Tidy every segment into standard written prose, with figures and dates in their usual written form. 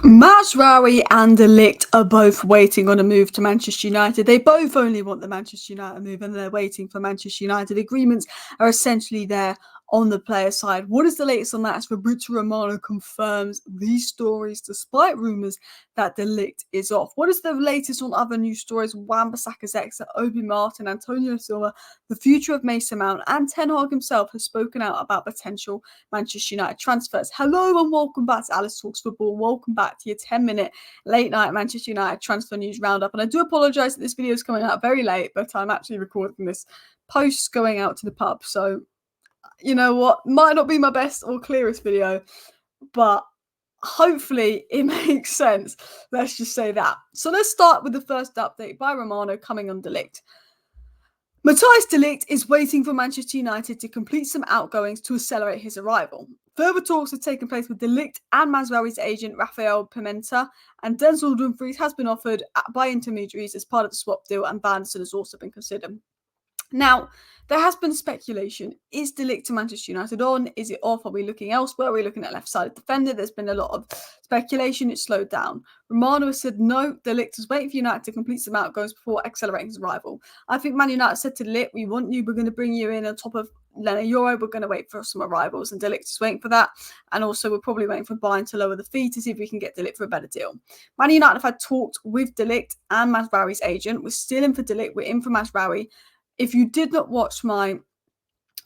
Mazraoui and Ligt are both waiting on a move to Manchester United. They both only want the Manchester United move and they're waiting for Manchester United. Agreements are essentially there on the player side. What is the latest on that? As Fabrizio Romano confirms these stories despite rumours that the Ligt is off. What is the latest on other news stories? Wan-Bissaka's exit, Obi Martin, Antonio Silva, the future of Mason Mount, and Ten Hag himself has spoken out about potential Manchester United transfers. Hello and welcome back to Alice Talks Football. Welcome back to your 10-minute late night Manchester United transfer news roundup. And I do apologise that this video is coming out very late, but I'm actually recording this post going out to the pub. So, you know what? Might not be my best or clearest video, but hopefully it makes sense. Let's just say that. So let's start with the first update by Romano coming on Ligt. Matthijs de Ligt is waiting for Manchester United to complete some outgoings to accelerate his arrival. Further talks have taken place with de Ligt and Mazraoui's agent Rafael Pimenta, and Denzel Dumfries has been offered by intermediaries as part of the swap deal, and Vanderson has also been considered. Now, there has been speculation. Is de Ligt to Manchester United on? Is it off? Are we looking elsewhere? Are we looking at left-sided defender? There's been a lot of speculation. It's slowed down. Romano has said no, de Ligt is waiting for United to complete some outgoings before accelerating his arrival. I think Man United said to de Ligt, we want you, we're going to bring you in on top of Lena Euro, we're going to wait for some arrivals, and de Ligt is waiting for that. And also we're probably waiting for Bayern to lower the fee to see if we can get de Ligt for a better deal. Man United have had talks with de Ligt and Mazraoui's agent. We're still in for de Ligt, we're in for Mazraoui. If you did not watch my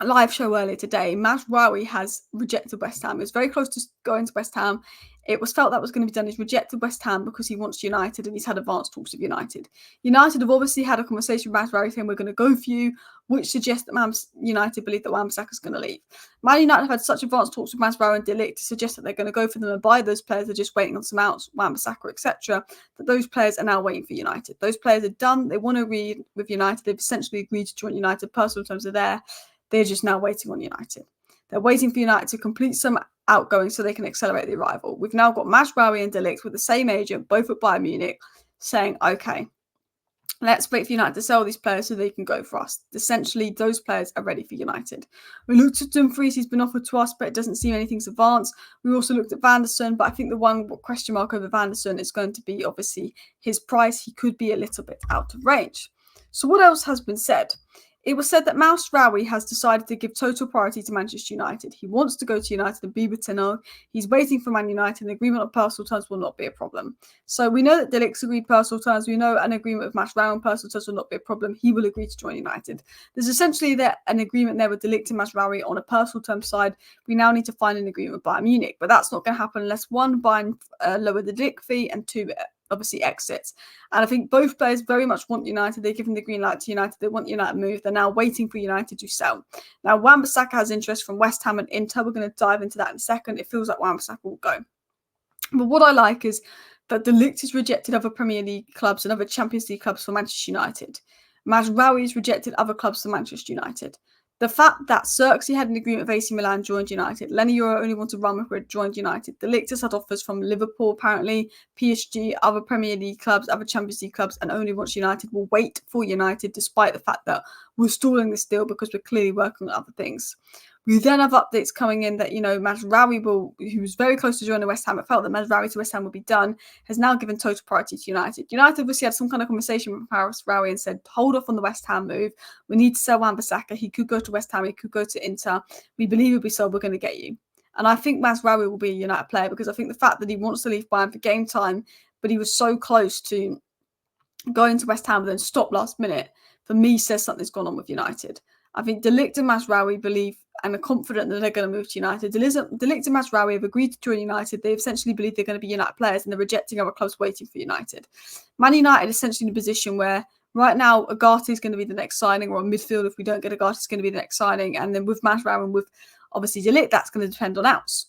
live show earlier today, Mazraoui has rejected West Ham. He was very close to going to West Ham. It was felt that was going to be done. He's rejected West Ham because he wants United and he's had advanced talks with United. United have obviously had a conversation with Mazraoui saying we're going to go for you, which suggests that United believe that Wan-Bissaka is going to leave. Man United have had such advanced talks with Mazraoui and de Ligt to suggest that they're going to go for them and buy those players. They're just waiting on some outs, Wan-Bissaka, etc. That those players are now waiting for United. Those players are done. They want to agree with United. They've essentially agreed to join United. Personal terms are there. They're just now waiting on United. They're waiting for United to complete some outgoings so they can accelerate the arrival. We've now got Mazraoui and de Ligt with the same agent, both at Bayern Munich, saying, okay, let's wait for United to sell these players so they can go for us. Essentially, those players are ready for United. We looked at Dumfries, he's been offered to us, but it doesn't seem anything's advanced. We also looked at Vanderson, but I think the one question mark over Vanderson is going to be obviously his price. He could be a little bit out of range. So what else has been said? It was said that Mazraoui has decided to give total priority to Manchester United. He wants to go to United and be with Ten Hag. He's waiting for Man United. An agreement on personal terms will not be a problem. So we know that de Ligt's agreed personal terms. We know an agreement with Mazraoui on personal terms will not be a problem. He will agree to join United. There's essentially an agreement there with de Ligt and Mazraoui on a personal terms side. We now need to find an agreement with Bayern Munich, but that's not going to happen unless one, Bayern lower the de Ligt fee, and two, obviously exits. And I think both players very much want United. They're giving the green light to United. They want United to move. They're now waiting for United to sell. Now, Wan-Bissaka has interest from West Ham and Inter. We're going to dive into that in a second. It feels like Wan-Bissaka will go. But what I like is that de Ligt has rejected other Premier League clubs and other Champions League clubs for Manchester United. Mazraoui has rejected other clubs for Manchester United. The fact that Xerxes had an agreement with AC Milan, joined United. Lena Euro only wanted Real Madrid, joined United. De Ligt has had offers from Liverpool, apparently, PSG, other Premier League clubs, other Champions League clubs, and only wants United. Will wait for United despite the fact that we're stalling this deal because we're clearly working on other things. We then have updates coming in that, Mazraoui who was very close to joining West Ham, it felt that Mazraoui to West Ham would be done, has now given total priority to United. United obviously had some kind of conversation with Mazraoui and said, hold off on the West Ham move. We need to sell Wan-Bissaka. He could go to West Ham. He could go to Inter. We believe he'll be sold. We're going to get you. And I think Mazraoui will be a United player because I think the fact that he wants to leave Bayern for game time, but he was so close to going to West Ham and then stop last minute, for me, says something's gone on with United. I think de Ligt and Mazraoui believe and are confident that they're going to move to United. De Ligt and Mazraoui have agreed to join United. They essentially believe they're going to be United players and they're rejecting other clubs waiting for United. Man United is essentially in a position where right now Agati is going to be the next signing, or a midfield if we don't get Agati is going to be the next signing. And then with Mazraoui and with obviously de Ligt, that's going to depend on outs.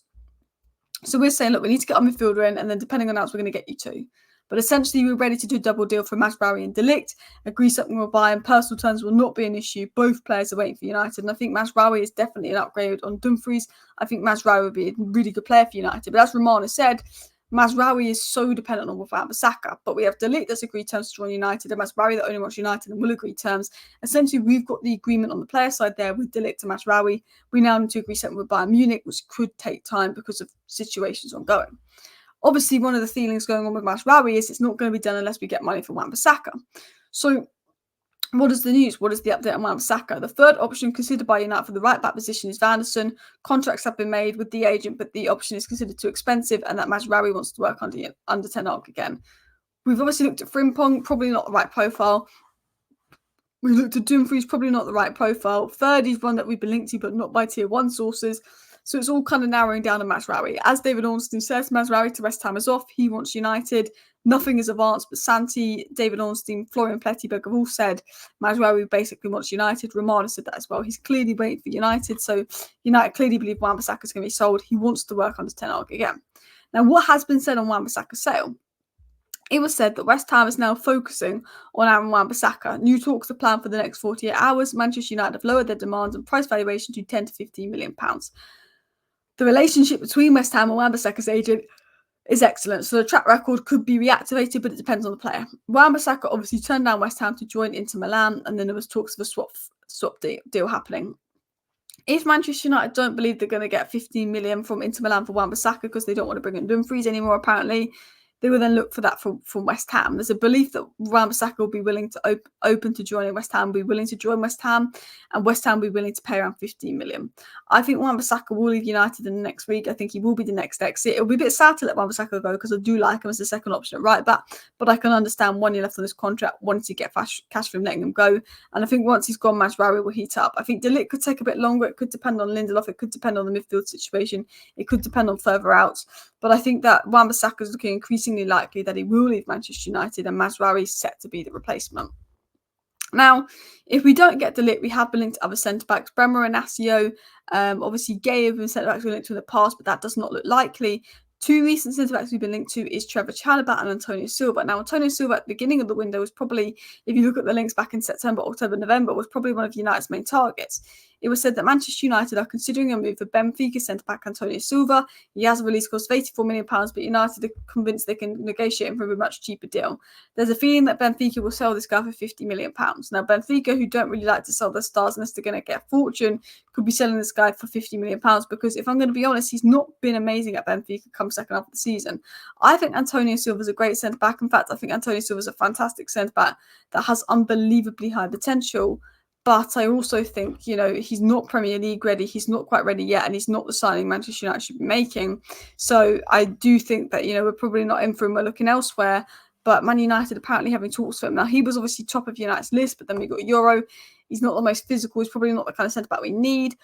So we're saying, look, we need to get our midfielder in, and then depending on outs, we're going to get you two. But essentially, we're ready to do a double deal for Mazraoui and de Ligt. Agree something will buy, and personal terms will not be an issue. Both players are waiting for United. And I think Mazraoui is definitely an upgrade on Dumfries. I think Mazraoui would be a really good player for United. But as Romano said, Mazraoui is so dependent on Wan-Bissaka. But we have de Ligt that's agreed terms to join United, and Mazraoui that only wants United and will agree terms. Essentially, we've got the agreement on the player side there with de Ligt and Mazraoui. We now need to agree something with Bayern Munich, which could take time because of situations ongoing. Obviously, one of the feelings going on with Mazraoui is it's not going to be done unless we get money for Wan-Bissaka. So what is the news? What is the update on Wan-Bissaka? The third option considered by United for the right-back position is Vanderson. Contracts have been made with the agent, but the option is considered too expensive, and that Mazraoui wants to work under Ten Hag again. We've obviously looked at Frimpong, probably not the right profile. We've looked at Dumfries, probably not the right profile. Third is one that we've been linked to, but not by tier 1 sources. So it's all kind of narrowing down to Mazraoui. As David Ornstein says, Mazraoui to West Ham is off. He wants United. Nothing is advanced, but Santi, David Ornstein, Florian Plettenberg have all said Mazraoui basically wants United. Romano said that as well. He's clearly waiting for United. So United clearly believe Wan-Bissaka is going to be sold. He wants to work under Ten Hag again. Now, what has been said on Wan-Bissaka's sale? It was said that West Ham is now focusing on Aaron Wan-Bissaka. New talks are planned for the next 48 hours. Manchester United have lowered their demands and price valuation to £10 to £15 million. The relationship between West Ham and Wan-Bissaka's agent is excellent, so the track record could be reactivated, but it depends on the player. Wan-Bissaka obviously turned down West Ham to join Inter Milan, and then there was talks of a swap deal happening. If Manchester United don't believe they're going to get 15 million from Inter Milan for Wan-Bissaka because they don't want to bring in Dumfries anymore, apparently, they will then look for that from West Ham. There's a belief that Wan-Bissaka will be willing to open to joining West Ham, be willing to join West Ham, and West Ham will be willing to pay around 15 million. I think Wan-Bissaka will leave United in the next week. I think he will be the next exit. It'll be a bit sad to let Wan-Bissaka go because I do like him as the second option at right back, but I can understand 1 year left on his contract, wanting to get cash from letting him go. And I think once he's gone, Mazraoui will heat up. I think Ligt could take a bit longer. It could depend on Lindelof. It could depend on the midfield situation. It could depend on further outs. But I think that Wan-Bissaka is looking increasingly likely that he will leave Manchester United, and Mazraoui is set to be the replacement. Now, if we don't get Ligt, we have been linked to other centre-backs, Bremer and Asio. Obviously, Gay have been centre-backs we've linked to in the past, but that does not look likely. Two recent centre-backs we've been linked to is Trevor Chalobah and Antonio Silva. Now, Antonio Silva at the beginning of the window was probably, if you look at the links back in September, October, November, was probably one of United's main targets. It was said that Manchester United are considering a move for Benfica centre-back Antonio Silva. He has a release cost of £84 million, but United are convinced they can negotiate him for a much cheaper deal. There's a feeling that Benfica will sell this guy for £50 million. Now, Benfica, who don't really like to sell their stars unless they're going to get a fortune, could be selling this guy for £50 million, because if I'm going to be honest, he's not been amazing at Benfica come second half of the season. I think Antonio Silva is a great centre-back. In fact, I think Antonio Silva is a fantastic centre-back that has unbelievably high potential. But I also think, he's not Premier League ready. He's not quite ready yet, and he's not the signing Manchester United should be making. So I do think that, we're probably not in for him. We're looking elsewhere. But Man United apparently having talks for him. Now, he was obviously top of United's list, but then we got Euro. He's not the most physical. He's probably not the kind of centre-back we need.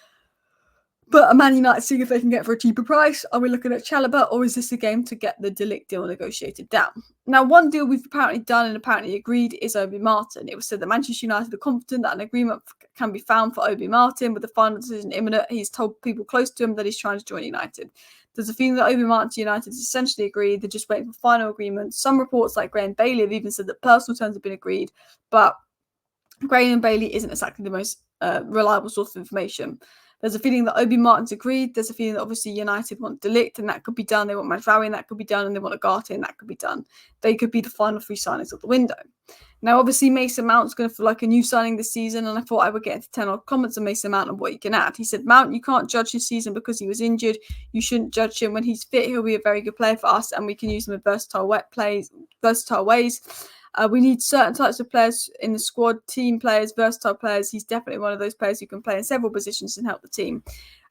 But a Man United seeing if they can get for a cheaper price. Are we looking at Chalobah, or is this a game to get the Ligt deal negotiated down? Now, one deal we've apparently done and apparently agreed is Obi Martin. It was said that Manchester United are confident that an agreement can be found for Obi Martin, with the final decision imminent. He's told people close to him that he's trying to join United. There's a feeling that Obi Martin to United is essentially agreed. They're just waiting for final agreement. Some reports, like Graham Bailey, have even said that personal terms have been agreed, but Graham Bailey isn't exactly the most reliable source of information. There's a feeling that Obi Martin's agreed. There's a feeling that obviously United want Ligt, and that could be done. They want Mazraoui, and that could be done. And they want Agate, and that could be done. They could be the final 3 signings of the window. Now, obviously, Mason Mount's going to feel like a new signing this season, and I thought I would get into 10 odd comments on Mason Mount and what he can add. He said, Mount, you can't judge his season because he was injured. You shouldn't judge him. When he's fit, he'll be a very good player for us, and we can use him in versatile ways. We need certain types of players in the squad, team players, versatile players. He's definitely one of those players who can play in several positions and help the team.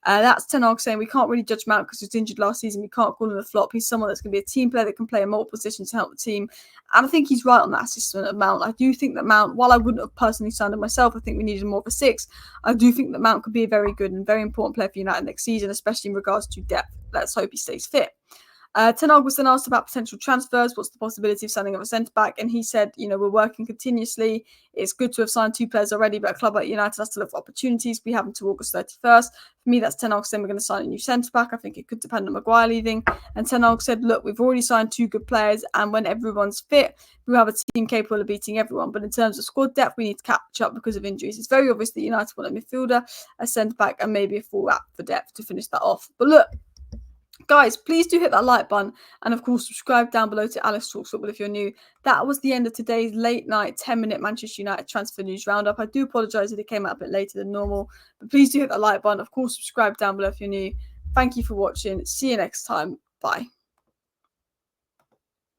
That's Ten Hag saying we can't really judge Mount because he was injured last season. We can't call him a flop. He's someone that's going to be a team player that can play in multiple positions to help the team. And I think he's right on that assessment of Mount. I do think that Mount, while I wouldn't have personally signed him myself, I think we needed more of a 6. I do think that Mount could be a very good and very important player for United next season, especially in regards to depth. Let's hope he stays fit. Ten Hag was then asked about potential transfers. What's the possibility of signing of a centre-back? And he said, we're working continuously. It's good to have signed 2 players already, but a club like United has to look for opportunities. We have until August 31st. For me, that's Ten Hag saying we're going to sign a new centre-back. I think it could depend on Maguire leaving. And Ten Hag said, look, we've already signed 2 good players, and when everyone's fit, we have a team capable of beating everyone. But in terms of squad depth, we need to catch up because of injuries. It's very obvious that United want a midfielder, a centre-back, and maybe a full-back for depth to finish that off. But look, guys, please do hit that like button, and of course subscribe down below to Alice Talks Football if you're new. That was the end of today's late night 10-minute Manchester United transfer news roundup. I do apologise that it came out a bit later than normal, but please do hit that like button. Of course, subscribe down below if you're new. Thank you for watching. See you next time. Bye.